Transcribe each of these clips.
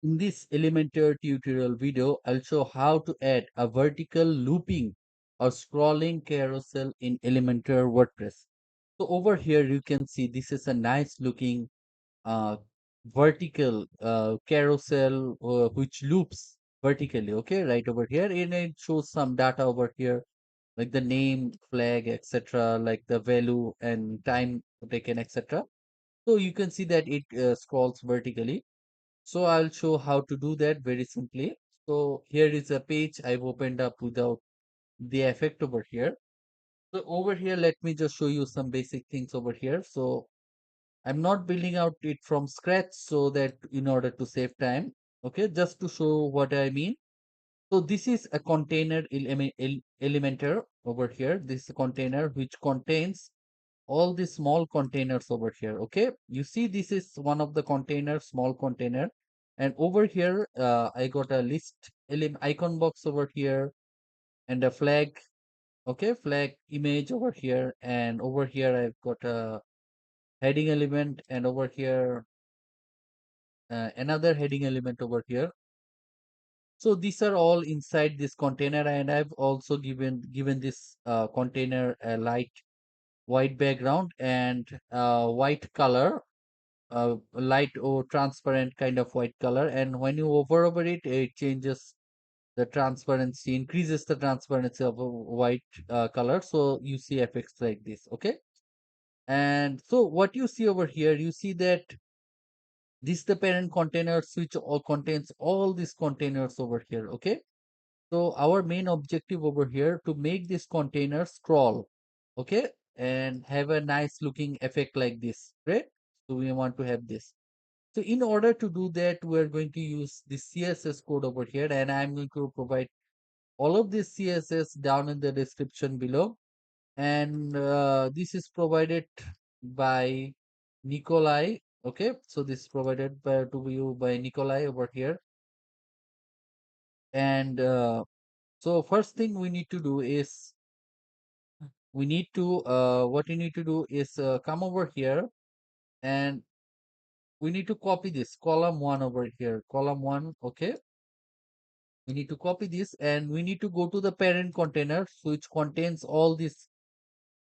In this Elementor tutorial video, I'll show how to add a vertical looping or scrolling carousel in Elementor WordPress. So over here, you can see this is a nice looking uh, vertical carousel which loops vertically. Okay, right over here, and it shows some data over here like the name, flag, etc., like the value and time taken, etc. So you can see that it scrolls vertically. So I'll show how to do that very simply. So here is a page I've opened up without the effect over here. So over here, let me just show you some basic things over here. So I'm not building out it from scratch so that in order to save time. Okay, just to show what I mean. So this is a container Elementor over here. This is a container which contains all the small containers over here. Okay, you see this is one of the containers, small container, and over here I got a list icon box over here and a flag. Okay, flag image over here, and over here I've got a heading element, and over here another heading element over here. So these are all inside this container, and I've also given this container a light white background and white color, light or transparent kind of white color. And when you hover over it, it changes the transparency, increases the transparency of a white color. So you see effects like this. Okay. And so what you see over here, you see that this the parent containers which all contains all these containers over here. Okay. So our main objective over here to make this container scroll. Okay. And have a nice looking effect like this. Right. So we want to have this. So in order to do that, we're going to use the CSS code over here, and I'm going to provide all of this CSS down in the description below. And this is provided by Nikolai. Okay, so this is provided to you by Nikolai over here. And so first thing we need to do is what you need to do is come over here, and we need to copy this column one over here, column one. Okay, we need to copy this, and we need to go to the parent container which contains all these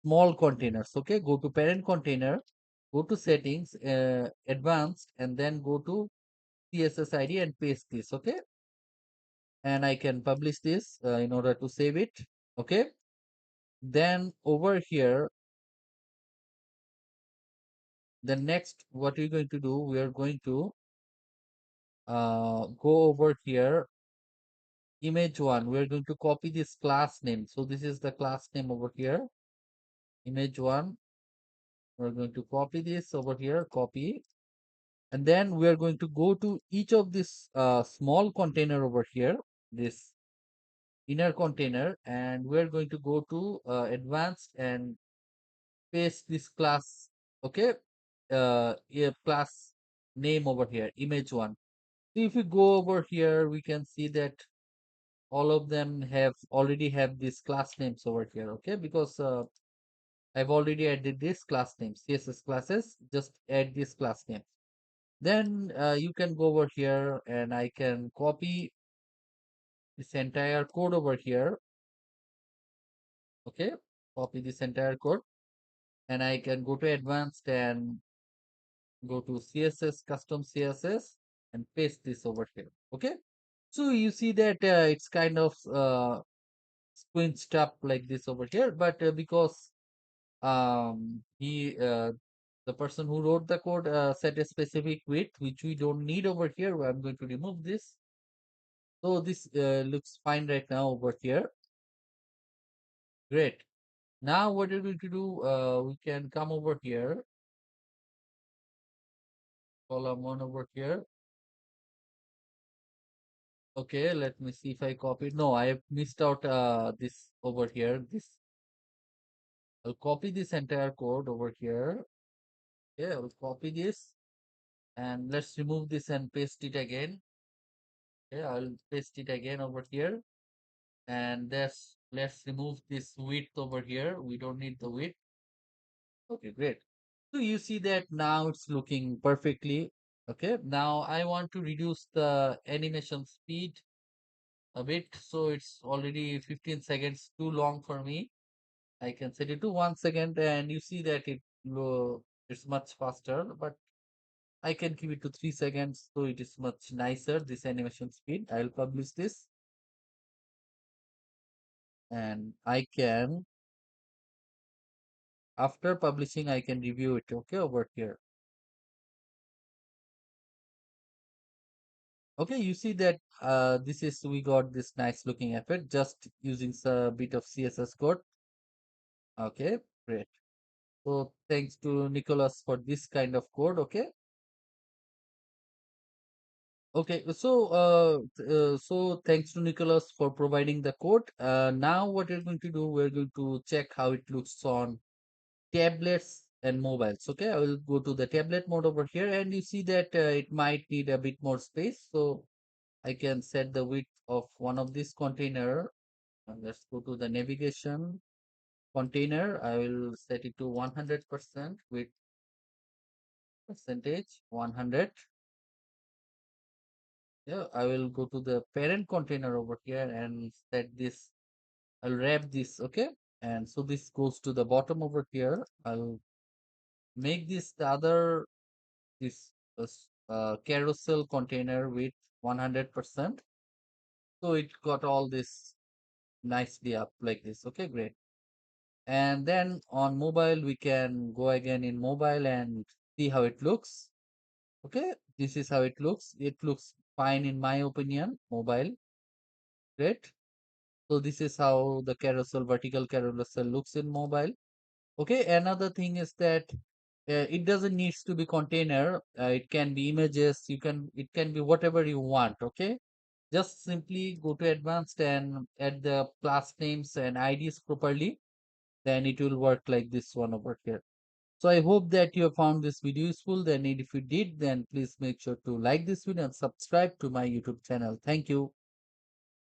small containers. Okay, go to parent container, go to settings, advanced, and then go to css id and paste this. Okay, and I can publish this in order to save it. Okay, then over here, the next what we're going to do, we are going to go over here, image one, we're going to copy this class name. So this is the class name over here, image one. We're going to copy this over here, copy, and then we are going to go to each of this small container over here, this inner container, and we're going to go to advanced and paste this class. Okay, yeah, class name over here, image one. So if we go over here, we can see that all of them have already have these class names over here. Okay, because I've already added this class name, CSS classes. Just add this class name. Then you can go over here, and I can copy this entire code over here. Okay, copy this entire code, and I can go to advanced and go to CSS, custom CSS, and paste this over here. Okay, so you see that it's kind of squinched up like this over here, but because the person who wrote the code set a specific width which we don't need over here, I'm going to remove this. So this looks fine right now over here. Great. Now what we're going to do, we can come over here, column one over here. Okay, let me see if I copied. No, I have missed out this over here. This I'll copy this entire code over here. Okay, I'll copy this, and let's remove this and paste it again. Okay, I'll paste it again over here, and let's remove this width over here. We don't need the width. Okay, great. So you see that now it's looking perfectly. Okay, now I want to reduce the animation speed a bit, so it's already 15 seconds too long for me. I can set it to 1 second, and you see that it's much faster, but I can keep it to 3 seconds, so it is much nicer, this animation speed. I'll publish this, and I can, after publishing, I can review it, okay, over here. Okay, you see that we got this nice looking effect just using a bit of CSS code. Okay, great. So thanks to Nicholas for this kind of code. Okay. Okay. So thanks to Nicholas for providing the code. Now what we're going to do, we're going to check how it looks on tablets and mobiles. Okay. I will go to the tablet mode over here, and you see that it might need a bit more space. So I can set the width of one of these container. Let's go to the navigation container. I will set it to 100% with percentage 100. Yeah, I will go to the parent container over here and set this. I'll wrap this, okay? And so this goes to the bottom over here. I'll make this the other this carousel container with 100%. So it got all this nicely up like this. Okay, great. And then on mobile, we can go again in mobile and see how it looks. Okay, this is how it looks. It looks fine in my opinion. Mobile, great. So this is how the carousel, vertical carousel looks in mobile. Okay, another thing is that it doesn't needs to be container. It can be images. It can be whatever you want. Okay, just simply go to advanced and add the class names and IDs properly. Then it will work like this one over here. So I hope that you have found this video useful. Then if you did, then please make sure to like this video and subscribe to my YouTube channel. Thank you.